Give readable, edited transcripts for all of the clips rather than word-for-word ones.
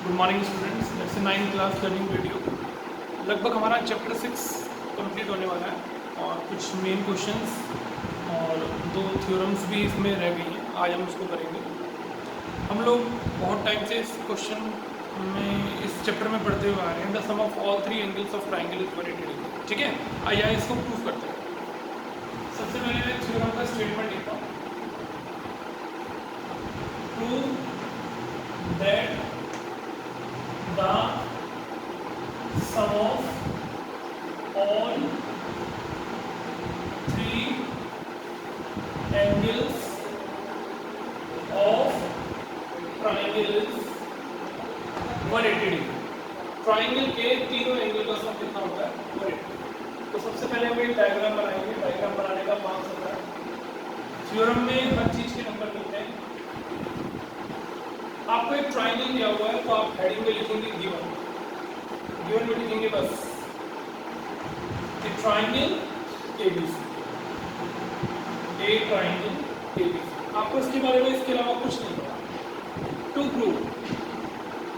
Good morning students, lecture 9 class learning video. लगभग हमारा chapter 6 complete होने वाला है और कुछ मेन क्वेश्चंस और 2 थ्योरम्स भी इसमें रह गई हैं। आज हम उसको करेंगे। हम लोग बहुत टाइम से इस क्वेश्चन में इस चैप्टर में पढ़ते हुए आ रहे हैं। The sum of all 3 angles of triangle is 180। ठीक है, आइए इसको प्रूव करते हैं। सबसे पहले मैं थ्योरम का स्टेटमेंट लिखता हूँ। Prove that the sum of all 3 angles of triangle is 180 degree. Triangle के तीनों एंगल का सम कितना होता है? 180। तो सबसे पहले हम एक डायग्राम बनाएंगे। डायग्राम बनाने का 5 होता है। थ्योरम में हर चीज के नंबर मिलते हैं। आपको एक ट्राइंगल दिया हुआ है तो आप हेडिंग में लिखेंगे गिवन। गिवन में लिखेंगे बस ट्राइंगल एबीसी, ए ट्राइंगल एबीसी। आपको इसके बारे में इसके अलावा कुछ नहीं पता। टू प्रूव,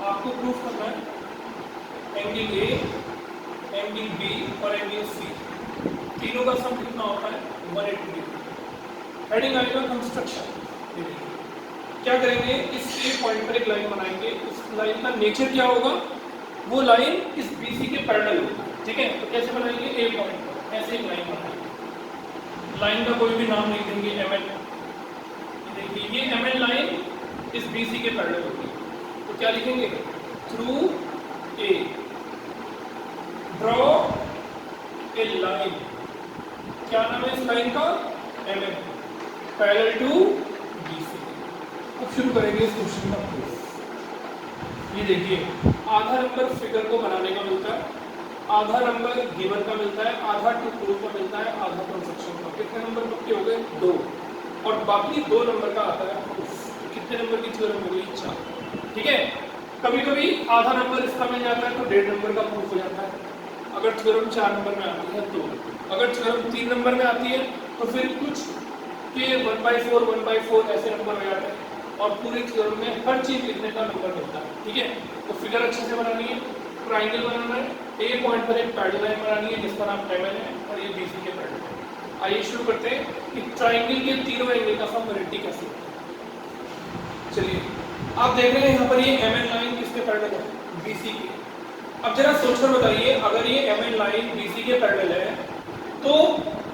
आपको प्रूफ करना है एंगल ए, एंगल बी और एंगल सी तीनों का सम कितना होता है? 180 डिग्री। हेडिंग आएगा कंस्ट्रक्शन। क्या करेंगे? इस ए पॉइंट पर एक लाइन बनाएंगे। उस लाइन का नेचर क्या होगा? वो लाइन इस बीसी के पैरेलल होगी। ठीक है, तो कैसे बनाएंगे? ए पॉइंट पर ऐसे एक लाइन बनाएंगे। लाइन का कोई भी नाम लिख देंगे एमएन। देखिए ये एमएन लाइन इस बीसी के पैरेलल होगी। तो क्या लिखेंगे? Through A draw a line. क्या नाम है इस लाइन का? MN parallel to BC. अब शुरू करेंगे इस क्वेश्चन का प्रूफ। ये देखिए, आधा नंबर फिगर को बनाने का मिलता है, आधा नंबर गिवन का मिलता है, आधा टू प्रूफ का मिलता है, आधा कंस्ट्रक्शन का। कितने नंबर पक्के हो गए? 2। और बाकी 2 नंबर का आता है प्रूफ। तो कितने नंबर की थ्योरम हो गई? 4। ठीक है, कभी कभी आधा नंबर इसका मिल जाता है तो 1.5 नंबर का प्रूफ हो जाता है। अगर थ्योरम 4 नंबर में आती है तो। अगर थ्योरम 3 नंबर में आती है तो फिर कुछ के 1/4 1/4 ऐसे नंबर हो जाते हैं। और पूरे थ्योरम में हर चीज लिखने का नंबर मिलता है। ठीक है, तो फिगर अच्छे से बनानी है, ट्राइंगल बनाना है, ए पॉइंट पर एक पैरेलल लाइन बनानी है जिसका नाम एमएन है और ये बीसी के पैरेलल है। आइए शुरू करते हैं कि ट्राइंगल के तीनों एंगल का सम 180 कैसे होता है। चलिए, आप देख रहे हैं यहाँ पर ये एमएन लाइन किसके पैरेलल है? बीसी के। अब जरा सोचकर बताइए, अगर ये एमएन लाइन बीसी के पैरेलल है तो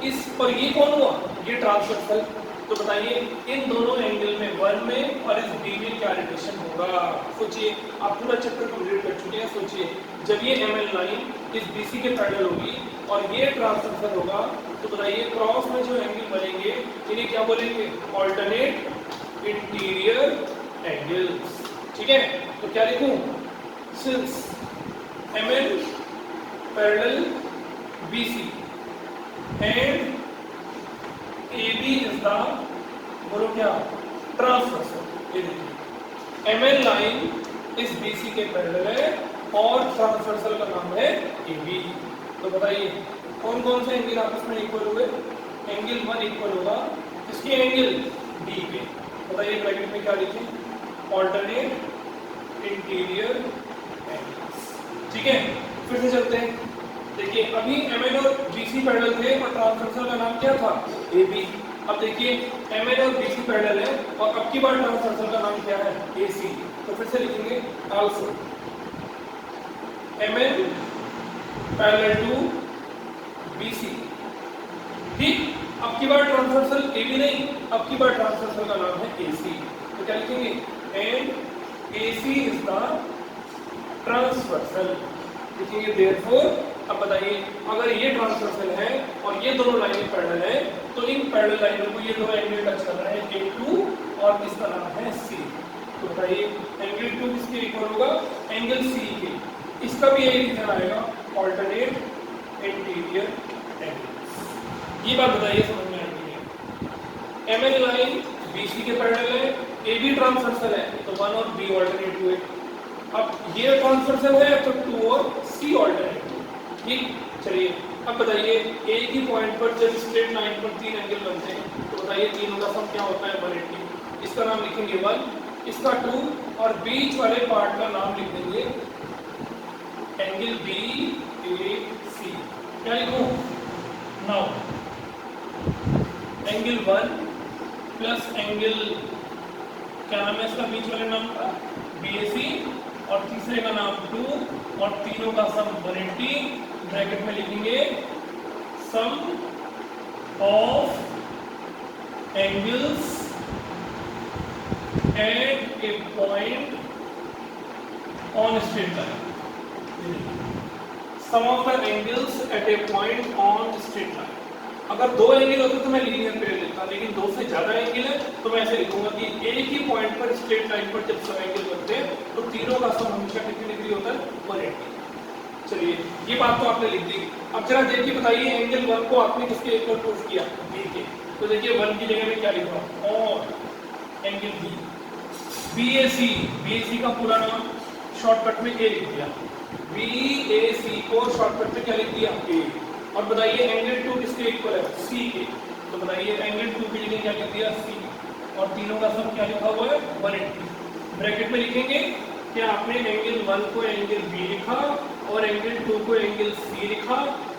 इस पर ये कौन हुआ? ये ट्रांसवर्सल। तो बताइए इन दोनों एंगल में 1 में और इस बी में क्या रिलेशन होगा? सोचिए, आप पूरा चैप्टर कंप्लीट कर चुके हैं। सोचिए, जब ये एमएन लाइन इस बीसी के पैरेलल होगी और ये ट्रांसवर्सल होगा तो बताइए क्रॉस में जो एंगल बनेंगे इन्हें क्या बोलेंगे? Alternate interior angles. ठीक है, तो क्या लिखूं? Since MN parallel BC and AB is the, बोलो क्या? ट्रांसवर्सल। ये देखिए एमएन लाइन इस BC के पैरेलल है और ट्रांसवर्सल का नाम है AB। तो बताइए कौन कौन से एंगल आपस में इक्वल हुए? एंगल 1 इक्वल होगा किसके? एंगल B के। बताइए ब्रैकेट में क्या लिखें? Alternate interior angles. ठीक है, फिर से चलते हैं। देखिए अभी एमएन और बीसी पैरेलल थे और ट्रांसवर्सल का नाम क्या था? एबी। अब देखिए एमएन और बीसी पैरेलल है और अब की बार ट्रांसवर्सल का नाम क्या है? एसी। तो फिर से लिखेंगे also MN parallel to BC. ठीक, अब की बार ट्रांसवर्सल एबी नहीं, अब की बार ट्रांसवर्सल का नाम है एसी। तो क्या लिखेंगे? And AC is the transversal. लिखेंगे देयरफॉर। अब बताइए अगर ये ट्रांसवर्सल है और ये दोनों लाइनें पैरेलल है तो इन पैरेलल लाइनों को ये दोनों एंगल टच कर रहे हैं, A2 और इसका नाम है C। तो बताइए एंगल 2 किसके इक्वल होगा? एंगल C के। इसका भी यही रीजन आएगा, ऑल्टरनेट इंटीरियर एंगल्स। ये बात बताइए समझ में आएगी? एमएन लाइन BC के पैरेलल है, AB ट्रांसवर्सल है तो 1 और B ऑल्टरनेट हुए। अब ये ट्रांसवर्सल है तो 2 और C ऑल्टरनेट। ठीक, चलिए अब बताइए एक ही पॉइंट पर जब स्ट्रेट लाइन पर 3 एंगल बनते हैं तो बताइए तीनों का सम क्या होता है? 180। इसका नाम लिखेंगे 1 इसका 2 और बीच वाले पार्ट का नाम लिख देंगे एंगल बी ए सी। क्या लिखूं? नाउ एंगल 1 प्लस एंगल, क्या नाम है इसका बीच वाले नाम का, बी ए सी, और तीसरे का नाम 2, और तीनों का सम 180। ब्रैकेट में लिखेंगे sum of angles at a point on straight line. Sum of the angles at a point on straight line. अगर दो एंगल होते तो मैं लीनियर पेयर लिखता, लेकिन दो से ज्यादा एंगल है तो मैं ऐसे लिखूंगा कि एक ही पॉइंट पर स्ट्रेट लाइन पर जब सब एंगल बनते हैं तो तीनों का सम हमेशा कितनी डिग्री होता है? 180। चलिए ये बात तो आपने लिख दी। अब जरा देखिए बताइए एंगल 1 को आपने किसके इक्वल प्रूफ किया? बी के। तो देखिए 1 की जगह में क्या लिखा? और एंगल बी, बीएसी। बीएसी का पूरा नाम शॉर्टकट में ए लिख दिया। बीएसी को शॉर्टकट में क्या लिख दिया? ए। और बताइए एंगल 2 किसके इक्वल है? सी के। तो बताइए एंगल 2 की जगह क्या लिख दिया? सी। और तीनों का सम क्या लिखा हुआ है? 180। ब्रैकेट में लिखेंगे कि आपने एंगल 1 को एंगल बी लिखा और एंगल 2 को एंगल सी लिखा।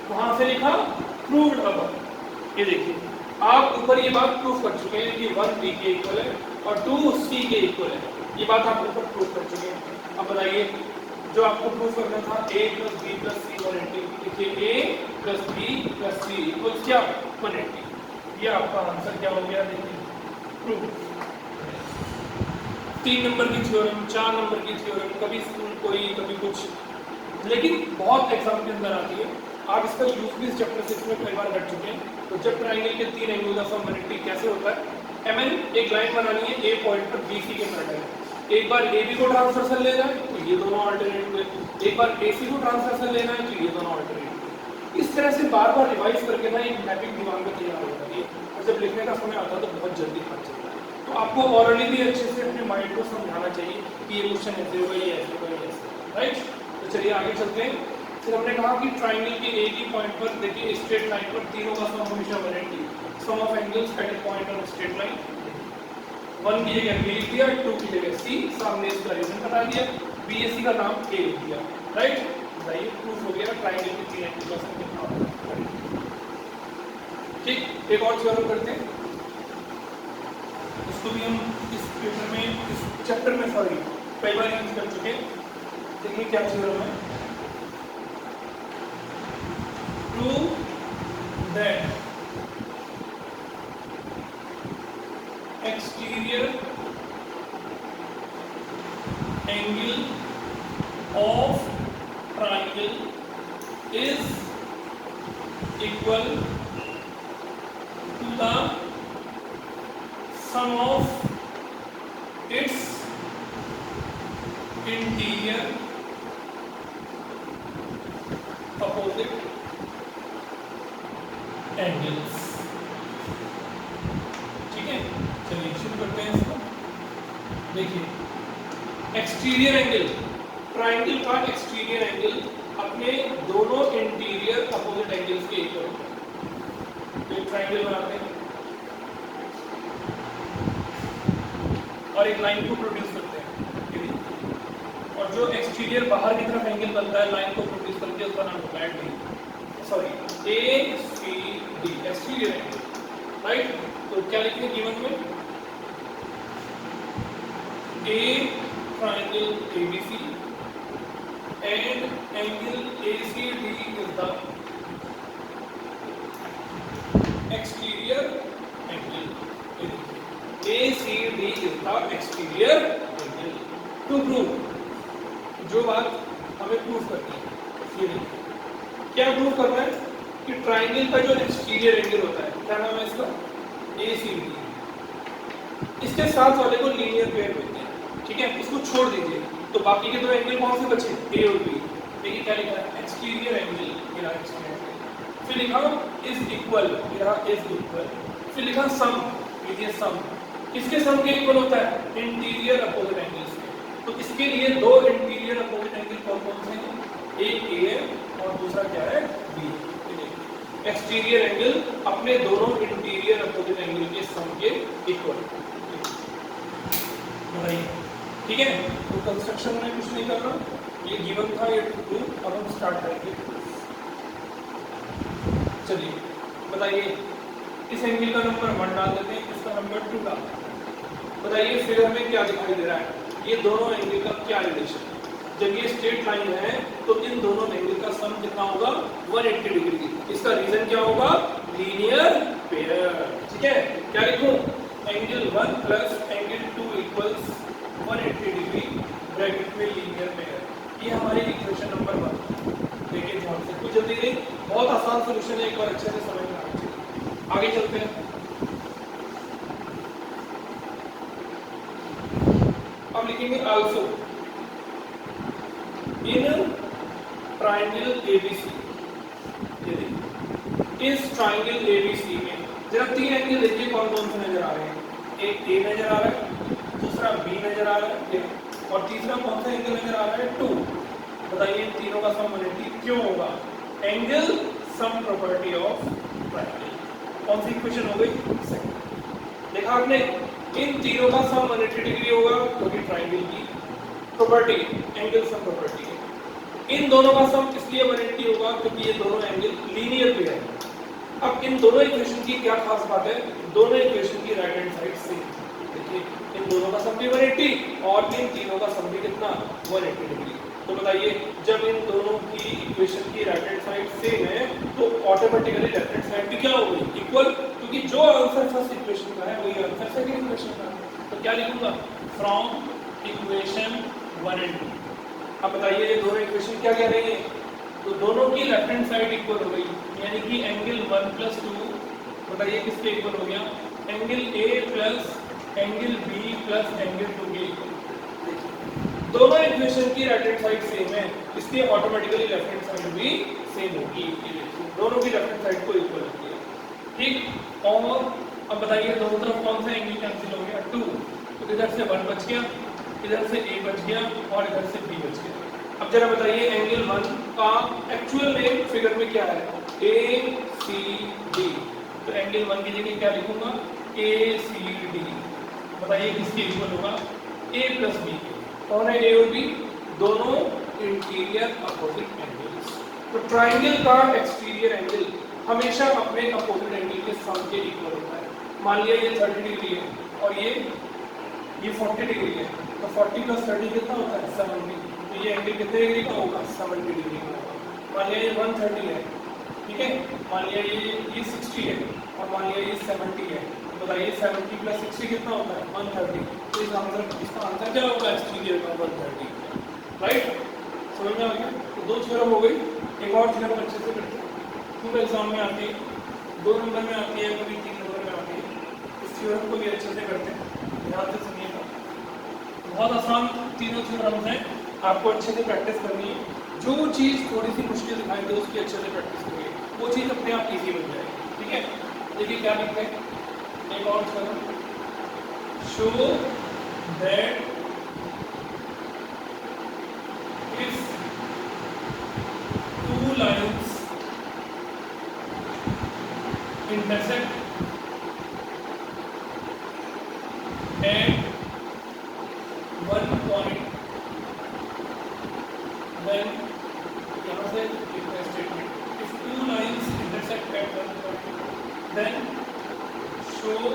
वहां से लिखा प्रूव्ड अबव। ये देखिए आप ऊपर ये बात प्रूफ कर चुके हैं कि 1 बी के इक्वल है और 2 सी के इक्वल है। ये बात आप ऊपर प्रूफ कर चुके हैं। अब बताइए जो आपको प्रूफ करना था a plus B plus C 180। देखिए a plus B plus C equals क्या? 180। ये आपका आंसर क्या हो गया? देखिए प्रूफ। 3 नंबर की थ्योरम, 4 नंबर की थ्योरम, कभी कोई कभी कुछ, लेकिन बहुत एग्जाम के अंदर आती है। आप इसका यूज भी इस चैप्टर 6 में कई बार कर चुके हैं। तो जब ट्राइंगल के 3 एंगल का सम 180 कैसे होता है? mn एक लाइन बनानी है a पॉइंट पर bc के पैरेलल। एक बार AB को ट्रांसवर्सल लेना है तो ये दोनों अल्टरनेट हुए, एक बार AC को ट्रांसवर्सल लेना है तो ये दोनों अल्टरनेट हुए। इस तरह से बार बार रिवाइज करके ना एक मैपिंग दिमाग में तैयार हो जाती है और जब लिखने का समय आता है तो बहुत जल्दी पता चलता है। तो आपको ऑलरेडी भी अच्छे से अपने माइंड को समझाना चाहिए कि ये क्वेश्चन ऐसे होगा, ये ऐसे होगा, ये ऐसे, राइट। तो चलिए आगे चलते हैं। फिर हमने कहा कि ट्राइंगल के एक ही पॉइंट पर देखिए स्ट्रेट लाइन पर तीनों का सम हमेशा 180। Sum of angles at a point on straight line. 1 की जगह बी लिख दिया, 2 की जगह सी, सामने इसका रीजन बता दिया, बीएसी का नाम ए लिख दिया, राइट। बताइए प्रूफ हो गया ट्राइंगल की 3 एंगल का सम कितना। ठीक, एक और थ्योरम करते हैं। इसको भी हम इस पेपर में, इस चैप्टर में सॉरी कई बार यूज कर चुके हैं। देखिए क्या थ्योरम है। Prove that exterior angle of triangle is equal to the sum of its interior opposite angles। चलिए शुरू करते हैं इसको। देखिए एक्सटीरियर एंगल, ट्राइंगल का एक्सटीरियर एंगल अपने दोनों इंटीरियर अपोजिट एंगल्स के इक्वल है। तो एक ट्राइंगल बनाते हैं और एक लाइन को प्रोड्यूस करते हैं, और जो एक्सटीरियर बाहर की तरफ एंगल बनता है लाइन को प्रोड्यूस करके उसका नाम होता है D, sorry A C D, exterior angle, right. तो क्या लिखेंगे गिवन में? A triangle ABC and angle ACD is the exterior angle. ACD is the exterior angle. To prove, जो बात हमें प्रूफ करनी है, ये क्या प्रूफ करना है कि ट्राइंगल का जो एक्सटीरियर एंगल होता है, क्या नाम है इसका? ACD। इसके साथ वाले को लीनियर पेयर बोलते हैं, ठीक है। इसको छोड़ दीजिए तो बाकी के दो एंगल कौन से बचे? ए और बी। देखिए क्या लिखा है? एक्सटीरियर एंगल, ये रहा एक्सटीरियर एंगल। फिर लिखा इज इक्वल, ये रहा इज इक्वल। फिर लिखा सम, ये सम किसके सम के इक्वल होता है? इंटीरियर अपोजिट एंगल्स के। तो इसके लिए दो इंटीरियर अपोजिट एंगल कौन से हैं? एक ए है और दूसरा क्या है? बी। एक्सटीरियर एंगल अपने दोनों इंटीरियर अपोजिट एंगल के सम के इक्वल। बताइए, ठीक है। तो कंस्ट्रक्शन में कुछ नहीं करना, ये गिवन था, ये टू, अब हम स्टार्ट करेंगे। चलिए बताइए, इस एंगल का नंबर 1 डाल देते हैं, इसका नंबर 2 डाल देते हैं। बताइए फिर हमें क्या दिखाई दे रहा है, ये दोनों एंगल का क्या रिलेशन है। जब ये स्ट्रेट लाइन है तो इन दोनों एंगल का सम कितना होगा, 180 डिग्री। इसका रीजन क्या होगा, लीनियर पेयर। ठीक है, क्या लिखूं, angle 1 plus angle 2 equals 180 degree bracket में लीनियर पेयर। ये हमारी इक्वेशन नंबर 1। देखिए ध्यान से, कुछ जल्दी नहीं, बहुत आसान सॉल्यूशन है, एक बार अच्छे से समझ में आना चाहिए। आगे चलते हैं, अब लिखेंगे आल्सो इन ट्राइंगल एबीसी। ये देखिए, इस ट्राइंगल एबीसी में जरा तीन एंगल देखिए कौन कौन से नजर आ रहे हैं। एक ए नजर आ रहा है, दूसरा बी नजर आ रहा है, और तीसरा कौन सा एंगल नजर आ रहा है, 2। बताइए इन तीनों का सम 180 क्यों होगा, angle sum property of triangle. कौन सी इक्वेशन हो गई, सेकंड। देखा आपने, इन तीनों का सम 180 डिग्री होगा क्योंकि ट्राइंगल की प्रॉपर्टी एंगल सम प्रॉपर्टी है। इन दोनों का सम इसलिए 180 होगा क्योंकि ये दोनों एंगल लीनियर पेयर है। अब इन दोनों इक्वेशन की क्या खास बात है, दोनों इक्वेशन की राइट हैंड साइड सेम। देखिए इन दोनों का सम भी 180 और इन तीनों का सम भी कितना, 180 डिग्री। तो बताइए जब इन दोनों की इक्वेशन की राइट हैंड साइड सेम है तो ऑटोमेटिकली लेफ्ट हैंड साइड भी क्या होगी, इक्वल, क्योंकि जो आंसर फर्स्ट इक्वेशन का है वही आंसर सेकंड इक्वेशन का है। तो क्या लिखूंगा, फ्रॉम इक्वेशन 1 एंड 2। अब बताइए ये दोनों इक्वेशन क्या कह रही है, तो दोनों की लेफ्ट हैंड साइड इक्वल हो गई, यानी कि एंगल 1 प्लस 2 बताइए किसके इक्वल हो गया, angle A plus angle B plus angle 2 के इक्वल। दोनों इक्वेशन की राइट हैंड साइड सेम है, इसलिए ऑटोमेटिकली लेफ्ट हैंड साइड भी सेम होगी। दोनों की लेफ्ट हैंड साइड को इक्वल होती है, ठीक। और अब बताइए दोनों तरफ कौन सा एंगल कैंसिल हो गया, 2। तो इधर से 1 बच गया, इधर से ए बच गया और इधर से बी बच गया। अब जरा बताइए एंगल 1 का एक्चुअल नेम फिगर में क्या है, ए सी डी। तो एंगल 1 की जगह क्या लिखूंगा, ए सी डी। बताइए किसके इक्वल होगा, ए प्लस बी। कौन है ए और बी, दोनों इंटीरियर अपोजिट एंगल्स। तो ट्राइंगल का एक्सटीरियर एंगल हमेशा अपने अपोजिट एंगल के सम के इक्वल होता है। मान लिया ये 30 डिग्री है और ये 40 डिग्री है, तो 40 प्लस 30 कितना होता है, 70। तो ये एंगल कितने डिग्री का होगा, 70 डिग्री का होगा। मान लिया ये 130 है, ठीक है, मान लिया ये 60 है और मान लिया ये 70 है। तो बताइए 70 प्लस 60 कितना होता है, 130। तो इसका आंसर क्या होगा, एक्सटीरियर का 130। राइट, समझ में आ गया। तो 2 थ्योरम हो गई, एक और थ्योरम अच्छे से करते हैं, क्योंकि एग्जाम में आती है 2 नंबर में आती है, कभी 3 नंबर में आती है। इस थ्योरम को भी अच्छे से करते हैं, ध्यान से सुनिएगा। बहुत आसान तीनों थ्योरम्स हैं, आपको अच्छे से प्रैक्टिस करनी है। जो चीज़ थोड़ी सी मुश्किल दिखाई दे उसकी अच्छे से प्रैक्टिस करिए, वो चीज़ अपने आप इजी बन जाएगी। ठीक है, देखिए क्या लिखते हैं, एक और theorem, show that if 2 lines intersect at one point, then यहाँ से statement, if 2 lines intersect at one point, then show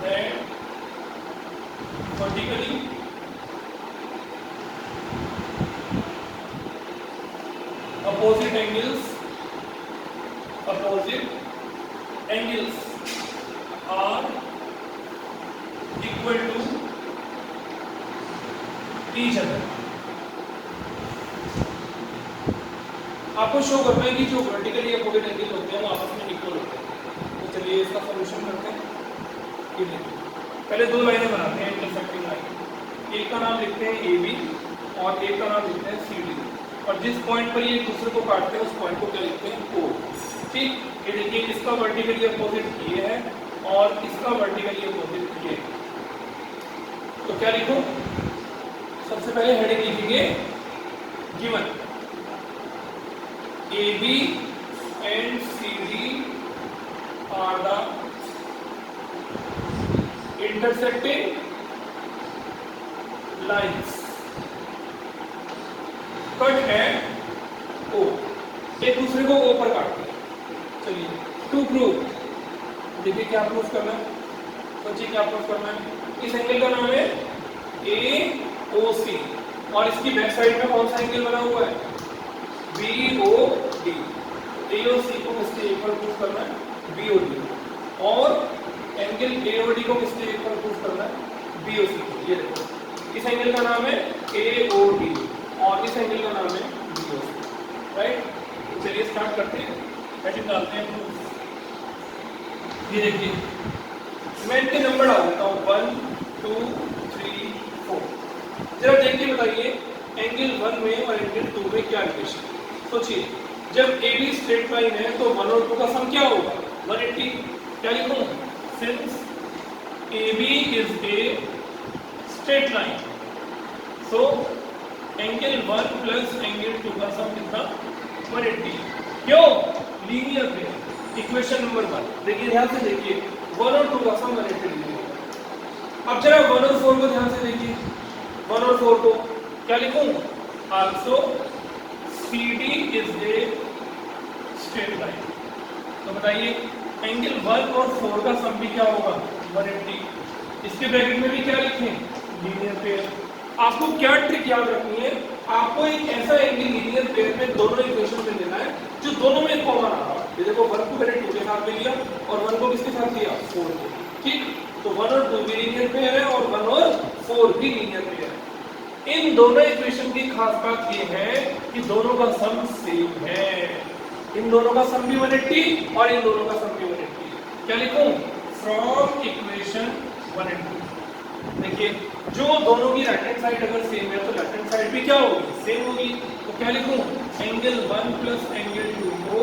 that vertically opposite angles are equal to each other। आपको शो करना है कि जो वर्टिकली अपोजिट एंगल होते हैं वो आपस में इक्वल होते हैं। तो चलिए इसका सॉल्यूशन करते हैं। ये देखिए, पहले 2 लाइनें बनाते हैं इंटरसेक्टिंग लाइन, एक का नाम लिखते हैं ए बी और एक का नाम लिखते हैं सी डी, और जिस पॉइंट पर ये एक दूसरे को काटते हैं उस पॉइंट को क्या लिखते हैं, ओ। ठीक, ये देखिए इसका वर्टिकली अपोजिट ये है और इसका वर्टिकली अपोजिट ये। तो क्या लिखो, सबसे पहले हेडिंग लिखेंगे given AB and CD are the intersecting lines cut है ओ, एक दूसरे को ओ पर काटते हैं। चलिए टू प्रूव, देखिए क्या प्रूव करना है, सोचिए क्या प्रूव करना है। इस एंगल का नाम है ए ओ सी और इसकी बैक साइड में कौन सा एंगल बना हुआ है, बी ओ डी। ए ओ सी को किसके इक्वल प्रूव करना है, बी ओ डी, और एंगल ए ओ डी को किसके इक्वल प्रूव करना है, बी ओ सी को। ये देखो इस एंगल का नाम है ए ओ डी और इस एंगल का नाम है बी ओ सी, राइट। तो चलिए स्टार्ट करते हैं, पैटर्न डालते हैं प्रूफ। ये देखिए मैं इनके नंबर डाल देता हूँ 1 2 3 4। जरा देख के बताइए एंगल 1 में और एंगल 2 में क्या रिलेशन है। सोचिए जब ए बी स्ट्रेट लाइन है तो 1 और 2 का सम क्या होगा, 180। क्या लिखूं, since A B is a straight line so angle 1 plus angle 2 का सम कितना, 180। क्यों, लीनियर पेयर। इक्वेशन नंबर 1 देखिए, ध्यान से देखिए, 1 और 2 का सम 180 डिग्री है। अब जरा 1 और 4 को ध्यान से देखिए, 1 और 4 को क्या लिखूं, also CD is a straight line. तो बताइए एंगल 1 और 4 का सम भी क्या होगा, 180। इसके ब्रैकेट में भी क्या लिखें, लीनियर पेयर। आपको क्या ट्रिक याद रखनी है, आपको एक ऐसा एंगल लीनियर पेयर में दोनों इक्वेशन में लेना है जो दोनों में कॉमन आ रहा है। ये देखो 1 को मैंने 2 के साथ में लिया और 1 को किसके साथ लिया, 4 के। ठीक, तो 1 और 2 भी लीनियर पेयर है और 1 और 4 भी लीनियर पेयर है। इन दोनों इक्वेशन की खास बात ये है कि दोनों का सम सेम है। इन दोनों का सम भी 180 और इन दोनों का सम भी 180। क्या लिखूं, फ्रॉम इक्वेशन 1 and 2। देखिए जो दोनों की राइट हैंड साइड अगर सेम है तो लेफ्ट हैंड साइड भी क्या होगी, सेम होगी। तो क्या लिखूं, एंगल 1 प्लस एंगल 2 को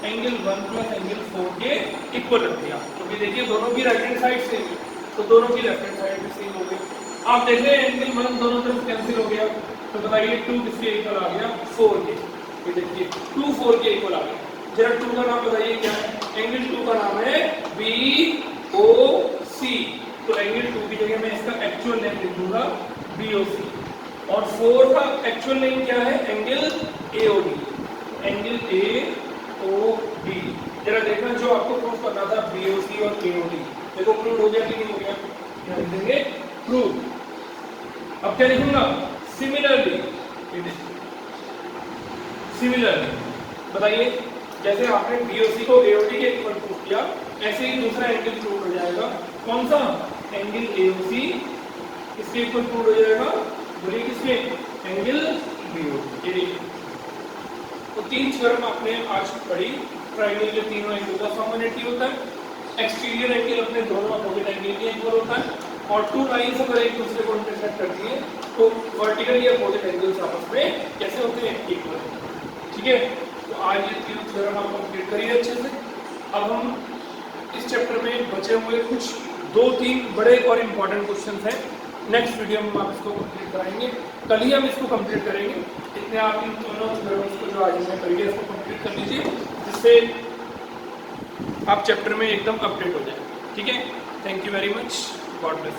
एंगल 1 प्लस एंगल 4 के इक्वल रख दिया। तो भी देखिए दोनों की राइट हैंड साइड सेम है तो दोनों की लेफ्ट हैंड साइड भी सेम हो गई। आप देख रहे हैं एंगल 1 दोनों तरफ कैंसिल हो गया, तो बताइए 2 किसके इक्वल आ गया, 4 के। ये देखिए 2 4 के इक्वल आ गया। जरा 2 का नाम बताइए क्या है, एंगल 2 का नाम है BOC। तो एंगल 2 की जगह मैं इसका एक्चुअल नेम लिख दूंगा BOC और 4 का एक्चुअल नेम क्या है, एंगल AOD। एंगल AOD जरा देखना, जो आपको प्रूफ करना था BOC और AOD, देखो प्रूव हो गया कि नहीं हो गया, यहाँ लिख देंगे प्रूव। अब क्या लिखूंगा, सिमिलरली। सिमिलरली बताइए, जैसे आपने BOC को AOD के इक्वल प्रूफ किया ऐसे ही दूसरा एंगल प्रूव हो जाएगा। कौन सा, एंगल AOC इसके इक्वल प्रूव हो जाएगा, बोलिए किसके, एंगल BOD। ये तो 3 थ्योरम आपने आज पढ़ी। ट्रायंगल के तीनों एंगल का सम 180 होता है, एक्सटीरियर एंगल अपने दोनों अपोजिट एंगल के इक्वल होता है, और 2 लाइंस अगर एक दूसरे को इंटरसेक्ट करती है तो वर्टिकली अपोजिट एंगल्स आपस में कैसे होते हैं, इक्वल। ठीक है, तो आज ये 3 थ्योरम आप कंप्लीट करिए अच्छे से। अब हम इस चैप्टर में बचे हुए कुछ 2-3 बड़े और इम्पोर्टेंट क्वेश्चंस हैं, नेक्स्ट वीडियो में आप इसको कंप्लीट कराएंगे। कल ही हम इसको कंप्लीट करेंगे। इतने आप इन दोनों थ्योरम्स को जो आज हमने करी है इसको कंप्लीट कर लीजिए, जिससे आप चैप्टर में एकदम अपडेट हो जाए। ठीक है, thank you very much, God bless.